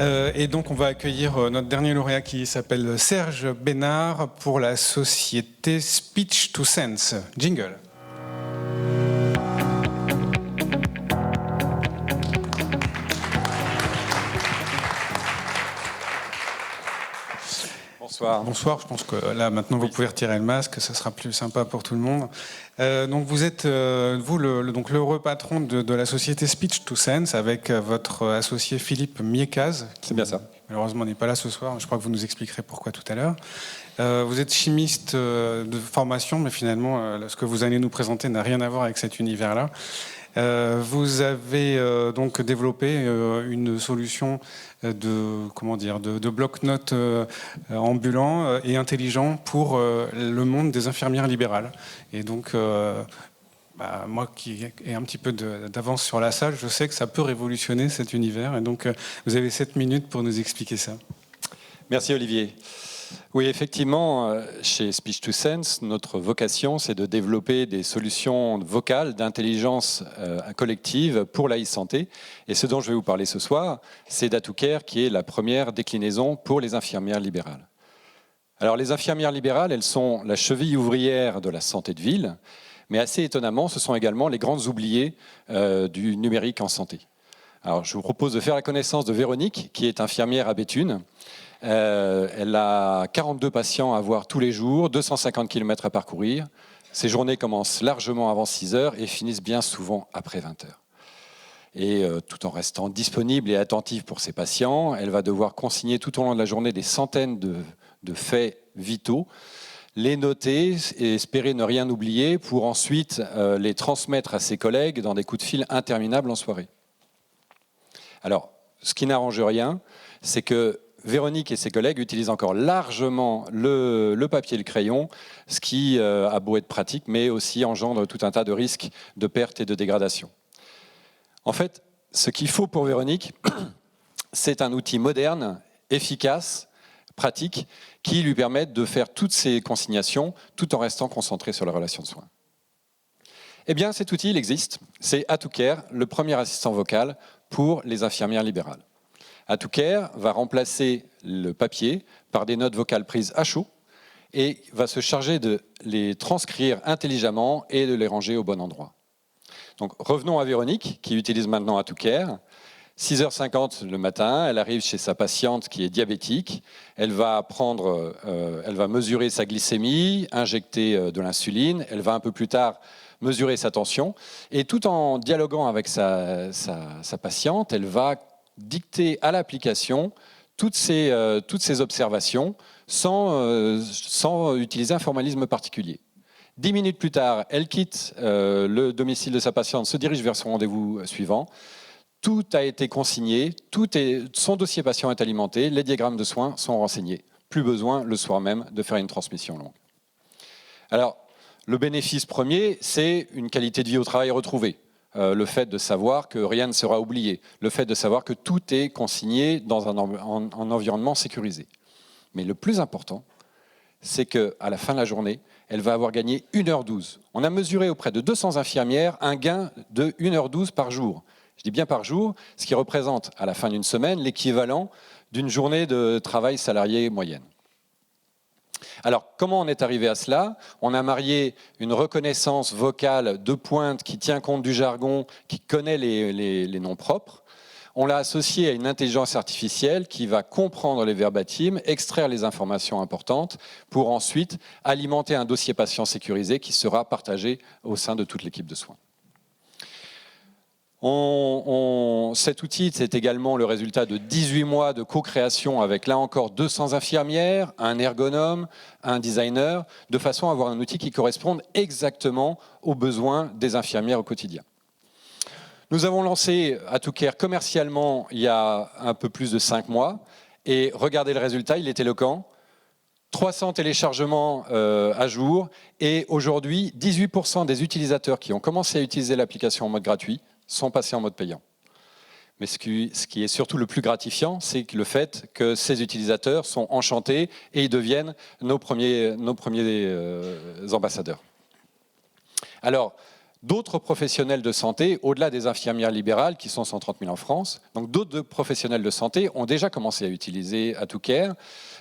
Et donc, on va accueillir notre dernier lauréat qui s'appelle Serge Bénard pour la société Speech to Sense. Jingle. Bonsoir. Bonsoir, je pense que là maintenant vous pouvez retirer le masque, ça sera plus sympa pour tout le monde. Donc vous êtes donc l'heureux patron de la société Speech to Sense avec votre associé Philippe Miekaz. C'est bien ça. Malheureusement n'est pas là ce soir, je crois que vous nous expliquerez pourquoi tout à l'heure. Vous êtes chimiste de formation, mais finalement ce que vous allez nous présenter n'a rien à voir avec cet univers-là. Vous avez donc développé une solution de bloc-notes ambulant et intelligent pour le monde des infirmières libérales. Et donc, moi qui ai un petit peu d'avance sur la salle, je sais que ça peut révolutionner cet univers. Et donc, vous avez 7 minutes pour nous expliquer ça. Merci Olivier. Oui, effectivement, chez Speech to Sense, notre vocation, c'est de développer des solutions vocales d'intelligence collective pour la e-santé. Et ce dont je vais vous parler ce soir, c'est DatoCare, qui est la première déclinaison pour les infirmières libérales. Alors, les infirmières libérales, elles sont la cheville ouvrière de la santé de ville, mais assez étonnamment, ce sont également les grandes oubliées du numérique en santé. Alors, je vous propose de faire la connaissance de Véronique, qui est infirmière à Béthune. Elle a 42 patients à voir tous les jours, 250 km à parcourir. Ses journées commencent largement avant 6 heures et finissent bien souvent après 20 heures. Et tout en restant disponible et attentive pour ses patients, elle va devoir consigner tout au long de la journée des centaines de faits vitaux, les noter et espérer ne rien oublier pour ensuite les transmettre à ses collègues dans des coups de fil interminables en soirée. Alors, ce qui n'arrange rien, c'est que Véronique et ses collègues utilisent encore largement le papier et le crayon, ce qui a beau être pratique, mais aussi engendre tout un tas de risques de perte et de dégradation. En fait, ce qu'il faut pour Véronique, c'est un outil moderne, efficace, pratique, qui lui permette de faire toutes ces consignations tout en restant concentré sur la relation de soins. Eh bien, cet outil, il existe. C'est DatoCare, le premier assistant vocal pour les infirmières libérales. DatoCare va remplacer le papier par des notes vocales prises à chaud et va se charger de les transcrire intelligemment et de les ranger au bon endroit. Donc revenons à Véronique qui utilise maintenant DatoCare. 6h50 le matin, elle arrive chez sa patiente qui est diabétique. Elle va mesurer sa glycémie, injecter de l'insuline. Elle va un peu plus tard mesurer sa tension. Et tout en dialoguant avec sa patiente, elle va dicter à l'application toutes ces observations sans utiliser un formalisme particulier. 10 minutes plus tard, elle quitte le domicile de sa patiente, se dirige vers son rendez-vous suivant. Tout a été consigné, son dossier patient est alimenté, les diagrammes de soins sont renseignés. Plus besoin le soir même de faire une transmission longue. Alors, le bénéfice premier, c'est une qualité de vie au travail retrouvée. Le fait de savoir que rien ne sera oublié, le fait de savoir que tout est consigné dans un environnement sécurisé. Mais le plus important, c'est qu'à la fin de la journée, elle va avoir gagné 1h12. On a mesuré auprès de 200 infirmières un gain de 1h12 par jour. Je dis bien par jour, ce qui représente à la fin d'une semaine l'équivalent d'une journée de travail salarié moyenne. Alors, comment on est arrivé à cela? On a marié une reconnaissance vocale de pointe qui tient compte du jargon, qui connaît les noms propres. On l'a associé à une intelligence artificielle qui va comprendre les verbatims, extraire les informations importantes pour ensuite alimenter un dossier patient sécurisé qui sera partagé au sein de toute l'équipe de soins. Cet outil, c'est également le résultat de 18 mois de co-création avec, là encore, 200 infirmières, un ergonome, un designer, de façon à avoir un outil qui corresponde exactement aux besoins des infirmières au quotidien. Nous avons lancé DatoCare commercialement il y a un peu plus de 5 mois, et regardez le résultat, il est éloquent. 300 téléchargements à jour, et aujourd'hui, 18% des utilisateurs qui ont commencé à utiliser l'application en mode gratuit sont passés en mode payant. Mais ce qui est surtout le plus gratifiant, c'est le fait que ces utilisateurs sont enchantés et ils deviennent nos premiers ambassadeurs. Alors, d'autres professionnels de santé, au-delà des infirmières libérales, qui sont 130 000 en France, donc d'autres professionnels de santé ont déjà commencé à utiliser AtoCare.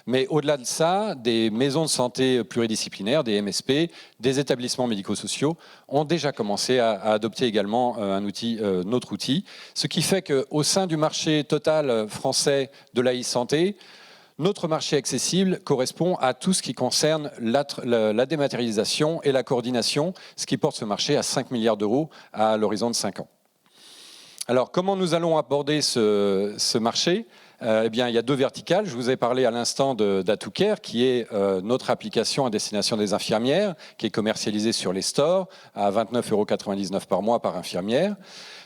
Mais au-delà de ça, des maisons de santé pluridisciplinaires, des MSP, des établissements médico-sociaux ont déjà commencé à adopter également notre outil. Ce qui fait qu'au sein du marché total français de la e-santé, notre marché accessible correspond à tout ce qui concerne la dématérialisation et la coordination, ce qui porte ce marché à 5 milliards d'euros à l'horizon de 5 ans. Alors, comment nous allons aborder ce marché ? Eh bien, il y a deux verticales. Je vous ai parlé à l'instant d'AtoCare, qui est notre application à destination des infirmières, qui est commercialisée sur les stores à 29,99 € par mois par infirmière.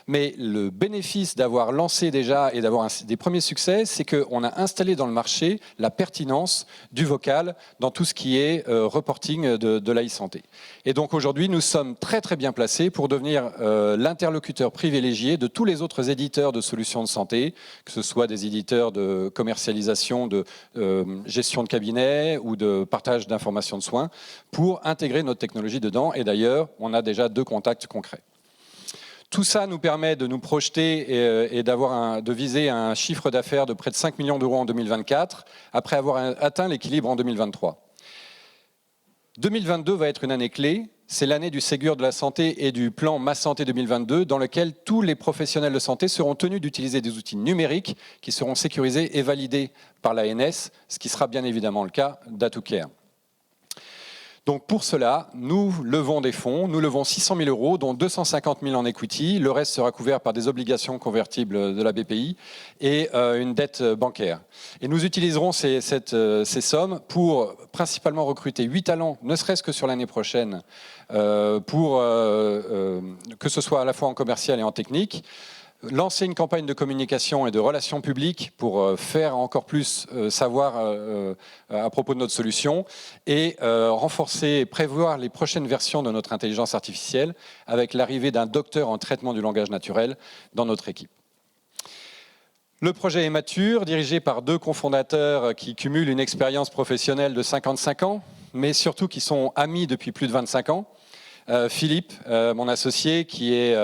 Mais le bénéfice d'avoir lancé déjà et d'avoir des premiers succès, c'est qu'on a installé dans le marché la pertinence du vocal dans tout ce qui est reporting de la e-santé. Et donc aujourd'hui, nous sommes très très bien placés pour devenir l'interlocuteur privilégié de tous les autres éditeurs de solutions de santé, que ce soit des éditeurs de commercialisation, de gestion de cabinet ou de partage d'informations de soins, pour intégrer notre technologie dedans. Et d'ailleurs, on a déjà 2 contacts concrets. Tout ça nous permet de nous projeter et de viser un chiffre d'affaires de près de 5 millions d'euros en 2024, après avoir atteint l'équilibre en 2023. 2022 va être une année clé, c'est l'année du Ségur de la santé et du plan Ma Santé 2022, dans lequel tous les professionnels de santé seront tenus d'utiliser des outils numériques qui seront sécurisés et validés par l'ANS, ce qui sera bien évidemment le cas d'AtoCare. Donc pour cela, nous levons des fonds, nous levons 600 000 €, dont 250 000 en equity. Le reste sera couvert par des obligations convertibles de la BPI et une dette bancaire. Et nous utiliserons ces sommes pour principalement recruter 8 talents, ne serait-ce que sur l'année prochaine, pour que ce soit à la fois en commercial et en technique. Lancer une campagne de communication et de relations publiques pour faire encore plus savoir à propos de notre solution et renforcer et prévoir les prochaines versions de notre intelligence artificielle avec l'arrivée d'un docteur en traitement du langage naturel dans notre équipe. Le projet est mature, dirigé par 2 cofondateurs qui cumulent une expérience professionnelle de 55 ans, mais surtout qui sont amis depuis plus de 25 ans. Philippe, mon associé, qui est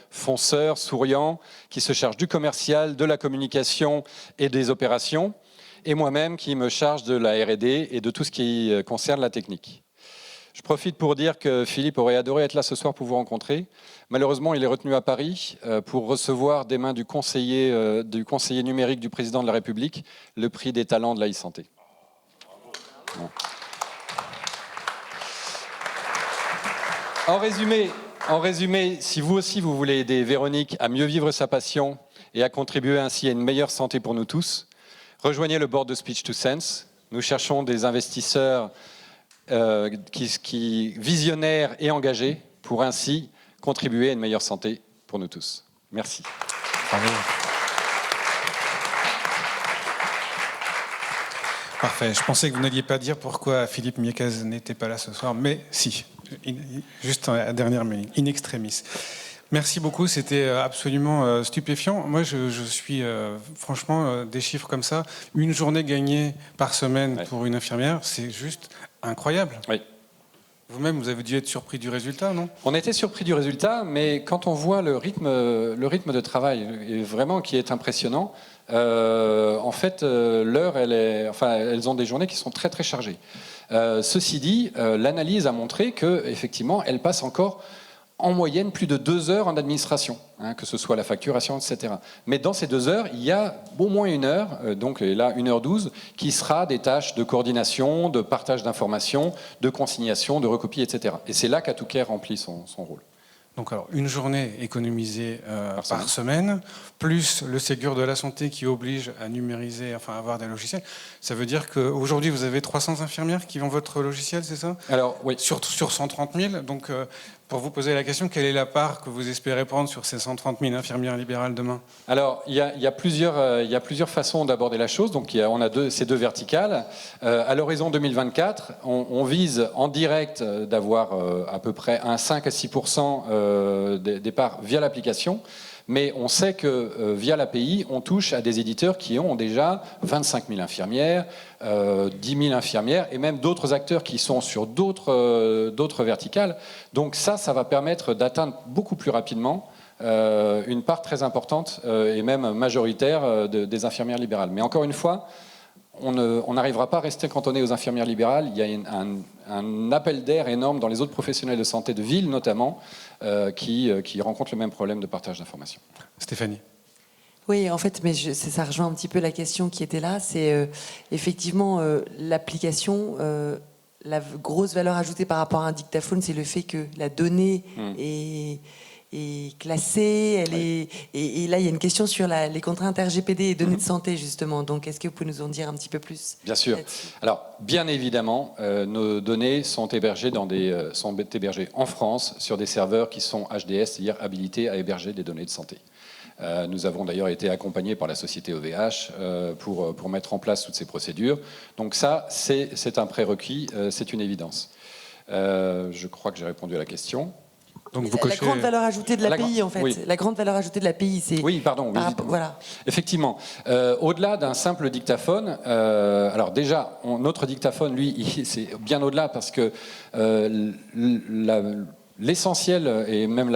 fonceur, souriant, qui se charge du commercial, de la communication et des opérations, et moi-même qui me charge de la R&D et de tout ce qui concerne la technique. Je profite pour dire que Philippe aurait adoré être là ce soir pour vous rencontrer. Malheureusement, il est retenu à Paris pour recevoir des mains du conseiller numérique du président de la République le prix des talents de la e-santé. Bon. En résumé, si vous aussi vous voulez aider Véronique à mieux vivre sa passion et à contribuer ainsi à une meilleure santé pour nous tous, rejoignez le board de Speech2Sense. Nous cherchons des investisseurs visionnaires et engagés pour ainsi contribuer à une meilleure santé pour nous tous. Merci. Bravo. Parfait. Je pensais que vous n'alliez pas dire pourquoi Philippe Miécaz n'était pas là ce soir, mais si. Juste à la dernière minute, in extremis. Merci beaucoup, c'était absolument stupéfiant. Moi, je suis franchement des chiffres comme ça. Une journée gagnée par semaine pour une infirmière, c'est juste incroyable. Oui. Vous-même, vous avez dû être surpris du résultat, non ? On était surpris du résultat, mais quand on voit le rythme de travail, vraiment qui est impressionnant, en fait, elles ont des journées qui sont très très chargées. Ceci dit, l'analyse a montré qu'effectivement, elles passent encore en moyenne plus de 2 heures en administration, que ce soit la facturation, etc. Mais dans ces 2 heures, il y a au moins 1 heure, donc là 1h12, qui sera des tâches de coordination, de partage d'informations, de consignation, de recopie, etc. Et c'est là qu'AtoCare remplit son rôle. Donc alors, une journée économisée par semaine, plus le Ségur de la santé qui oblige à numériser, enfin à avoir des logiciels. Ça veut dire qu'aujourd'hui, vous avez 300 infirmières qui ont votre logiciel, c'est ça ? Alors, oui. Sur 130 000. Donc, pour vous poser la question, quelle est la part que vous espérez prendre sur ces 130 000 infirmières libérales demain ? Alors, il y a plusieurs façons d'aborder la chose. Donc, on a ces 2 verticales. À l'horizon 2024, on vise en direct d'avoir à peu près un 5 à 6% des parts via l'application. Mais on sait que via l'API, on touche à des éditeurs qui ont déjà 25 000 infirmières, 10 000 infirmières et même d'autres acteurs qui sont sur d'autres verticales. Donc ça va permettre d'atteindre beaucoup plus rapidement une part très importante et même majoritaire des infirmières libérales. Mais encore une fois, on n'arrivera pas à rester cantonné aux infirmières libérales. Il y a un appel d'air énorme dans les autres professionnels de santé de ville notamment qui rencontrent le même problème de partage d'informations. Stéphanie. Oui, en fait, mais ça rejoint un petit peu la question qui était là. C'est effectivement l'application. La grosse valeur ajoutée par rapport à un dictaphone, c'est le fait que la donnée est classée. Et là, il y a une question sur les contraintes RGPD et données de santé, justement. Donc, est-ce que vous pouvez nous en dire un petit peu plus? Bien sûr. Alors, bien évidemment, nos données sont hébergées en France sur des serveurs qui sont HDS, c'est-à-dire habilités à héberger des données de santé. Nous avons d'ailleurs été accompagnés par la société OVH pour mettre en place toutes ces procédures. Donc ça, c'est un prérequis, c'est une évidence. Je crois que j'ai répondu à la question. Donc vous cochez... La grande valeur ajoutée de l'API, en fait. Oui. La grande valeur ajoutée de l'API, c'est... Oui, pardon. Oui. Voilà. Effectivement. Au-delà d'un simple dictaphone, alors déjà, notre dictaphone, lui, c'est bien au-delà parce que l'essentiel et même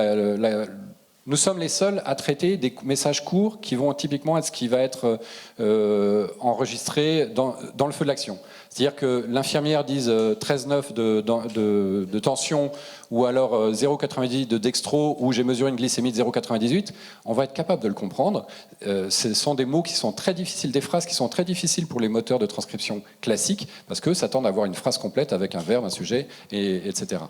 nous sommes les seuls à traiter des messages courts qui vont typiquement être ce qui va être enregistré dans le feu de l'action. C'est-à-dire que l'infirmière dise 13,9 de tension ou alors 0,90 de dextro ou j'ai mesuré une glycémie de 0,98, on va être capable de le comprendre. Ce sont des mots qui sont très difficiles, des phrases qui sont très difficiles pour les moteurs de transcription classiques parce que ça tend à avoir une phrase complète avec un verbe, un sujet, etc.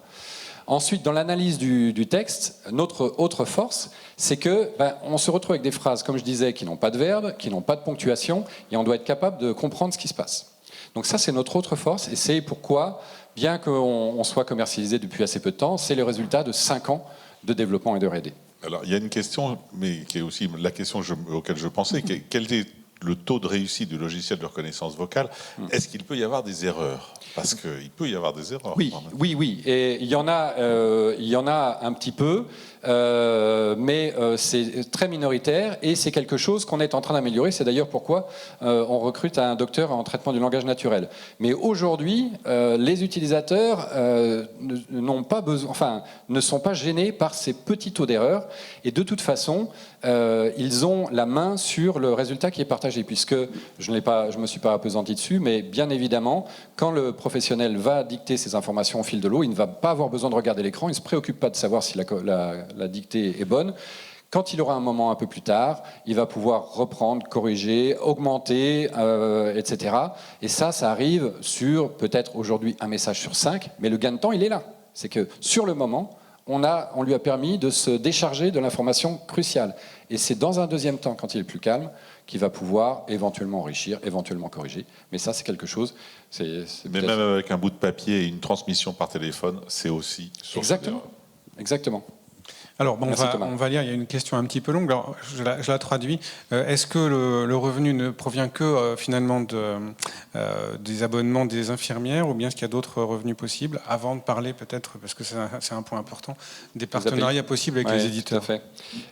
Ensuite, dans l'analyse du texte, notre autre force, c'est que on se retrouve avec des phrases, comme je disais, qui n'ont pas de verbe, qui n'ont pas de ponctuation, et on doit être capable de comprendre ce qui se passe. Donc ça, c'est notre autre force, et c'est pourquoi, bien qu'on soit commercialisé depuis assez peu de temps, c'est le résultat de 5 ans de développement et de R&D. Alors, il y a une question, mais qui est aussi la question auquel je pensais, quel est le taux de réussite du logiciel de reconnaissance vocale? Est-ce qu'il peut y avoir des erreurs? Parce qu'il peut y avoir des erreurs. Oui. Et il y en a un petit peu, mais c'est très minoritaire et c'est quelque chose qu'on est en train d'améliorer. C'est d'ailleurs pourquoi on recrute un docteur en traitement du langage naturel. Mais aujourd'hui, les utilisateurs n'ont pas besoin, ne sont pas gênés par ces petits taux d'erreur. Et de toute façon, ils ont la main sur le résultat qui est partagé, puisque je ne me suis pas appesanti dessus, mais bien évidemment, quand le professionnel va dicter ces informations au fil de l'eau, il ne va pas avoir besoin de regarder l'écran, il ne se préoccupe pas de savoir si la dictée est bonne. Quand il aura un moment un peu plus tard, il va pouvoir reprendre, corriger, augmenter, etc. Et ça arrive sur peut-être aujourd'hui un message sur 5, mais le gain de temps, il est là. C'est que sur le moment, on lui a permis de se décharger de l'information cruciale. Et c'est dans un deuxième temps, quand il est plus calme, qu'il va pouvoir éventuellement enrichir, éventuellement corriger. Mais ça, c'est quelque chose... Mais même avec un bout de papier et une transmission par téléphone, c'est aussi... Exactement. Alors, on va lire, il y a une question un petit peu longue, alors je la traduis. Est-ce que le revenu ne provient que finalement des abonnements des infirmières ou bien est-ce qu'il y a d'autres revenus possibles? Avant de parler peut-être, parce que c'est un point important, des partenariats possibles avec les éditeurs. Tout à fait.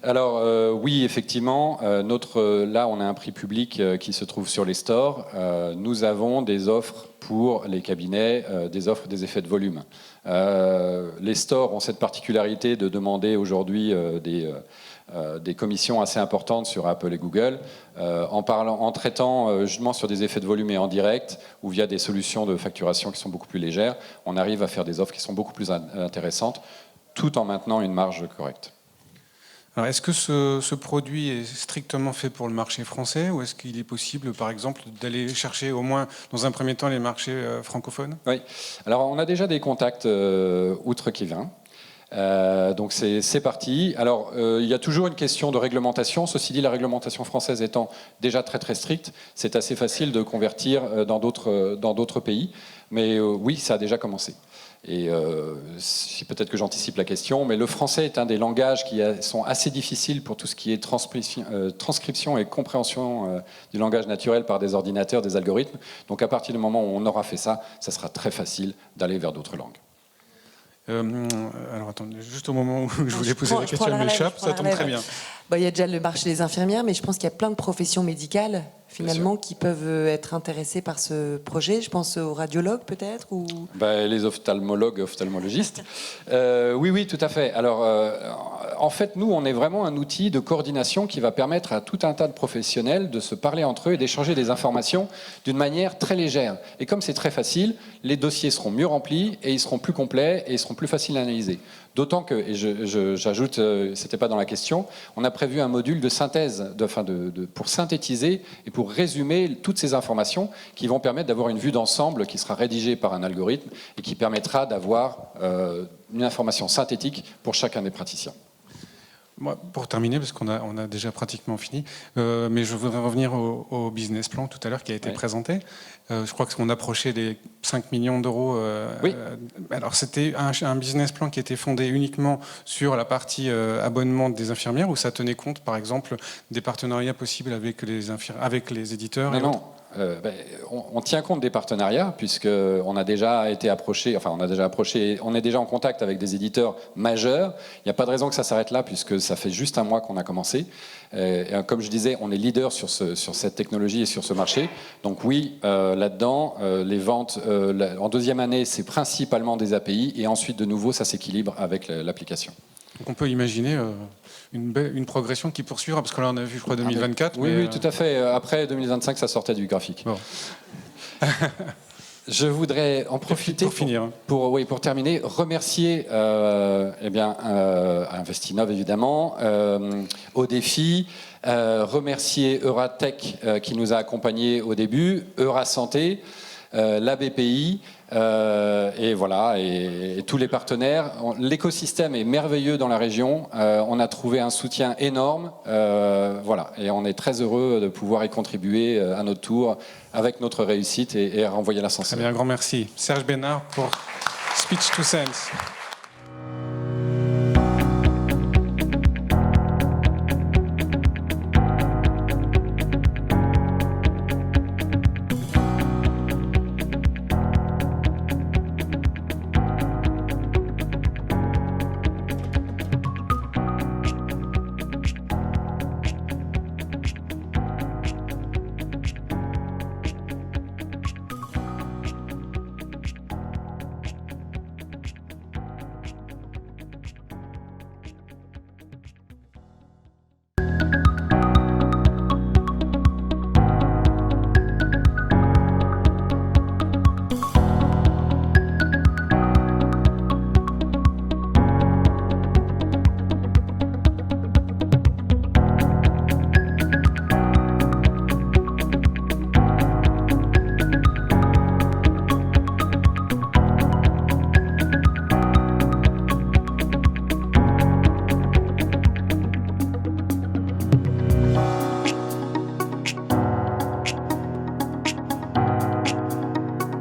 Alors oui, effectivement, là on a un prix public qui se trouve sur les stores. Nous avons des offres pour les cabinets, des offres des effets de volume. Les stores ont cette particularité de demander aujourd'hui des commissions assez importantes sur Apple et Google, en traitant justement sur des effets de volume et en direct, ou via des solutions de facturation qui sont beaucoup plus légères, on arrive à faire des offres qui sont beaucoup plus intéressantes, tout en maintenant une marge correcte. Alors, est-ce que ce produit est strictement fait pour le marché français ou est-ce qu'il est possible, par exemple, d'aller chercher au moins, dans un premier temps, les marchés francophones? Oui. Alors, on a déjà des contacts outre-Quévin. Donc, c'est parti. Alors, il y a toujours une question de réglementation. Ceci dit, la réglementation française étant déjà très, très stricte, c'est assez facile de convertir dans d'autres pays. Mais oui, ça a déjà commencé. Et peut-être que j'anticipe la question, mais le français est un des langages qui sont assez difficiles pour tout ce qui est transcription et compréhension du langage naturel par des ordinateurs, des algorithmes. Donc à partir du moment où on aura fait ça, ça sera très facile d'aller vers d'autres langues. Alors attendez, juste au moment où je voulais poser la question, elle m'échappe, ça tombe très bien. Il y a déjà le marché des infirmières, mais je pense qu'il y a plein de professions médicales finalement qui peuvent être intéressées par ce projet. Je pense aux radiologues peut-être ou... Les ophtalmologues, ophtalmologistes. Oui, tout à fait. Alors, en fait, nous, on est vraiment un outil de coordination qui va permettre à tout un tas de professionnels de se parler entre eux et d'échanger des informations d'une manière très légère. Et comme c'est très facile, les dossiers seront mieux remplis et ils seront plus complets et ils seront plus faciles à analyser. D'autant que, et j'ajoute, c'était pas dans la question, on a prévu un module de synthèse, pour synthétiser et pour résumer toutes ces informations qui vont permettre d'avoir une vue d'ensemble qui sera rédigée par un algorithme et qui permettra d'avoir une information synthétique pour chacun des praticiens. Moi, pour terminer, parce qu'on a déjà pratiquement fini, mais je voudrais revenir au business plan tout à l'heure qui a été présenté. Je crois qu'on approchait les 5 millions d'euros. Oui. Alors, c'était un business plan qui était fondé uniquement sur la partie abonnement des infirmières, ou ça tenait compte, par exemple, des partenariats possibles avec les éditeurs? Non. On tient compte des partenariats puisqu'on a déjà été approché, on est déjà en contact avec des éditeurs majeurs. Il n'y a pas de raison que ça s'arrête là puisque ça fait juste un mois qu'on a commencé. Et comme je disais, on est leader sur cette technologie et sur ce marché. Donc oui, là-dedans, les ventes en deuxième année, c'est principalement des API et ensuite de nouveau, ça s'équilibre avec l'application. Donc on peut imaginer une progression qui poursuivra, parce que là on a vu, je crois, 2024. Oui, tout à fait. Après 2025, ça sortait du graphique. Bon. Je voudrais en profiter pour finir. Pour terminer, remercier Investinov évidemment, au défi, remercier Euratech qui nous a accompagnés au début, Eurasanté, la BPI, et voilà, et tous les partenaires. L'écosystème est merveilleux dans la région. On a trouvé un soutien énorme, voilà, et on est très heureux de pouvoir y contribuer à notre tour avec notre réussite et renvoyer l'ascenseur. Très bien, un grand merci. Serge Bénard pour Speech to Sense.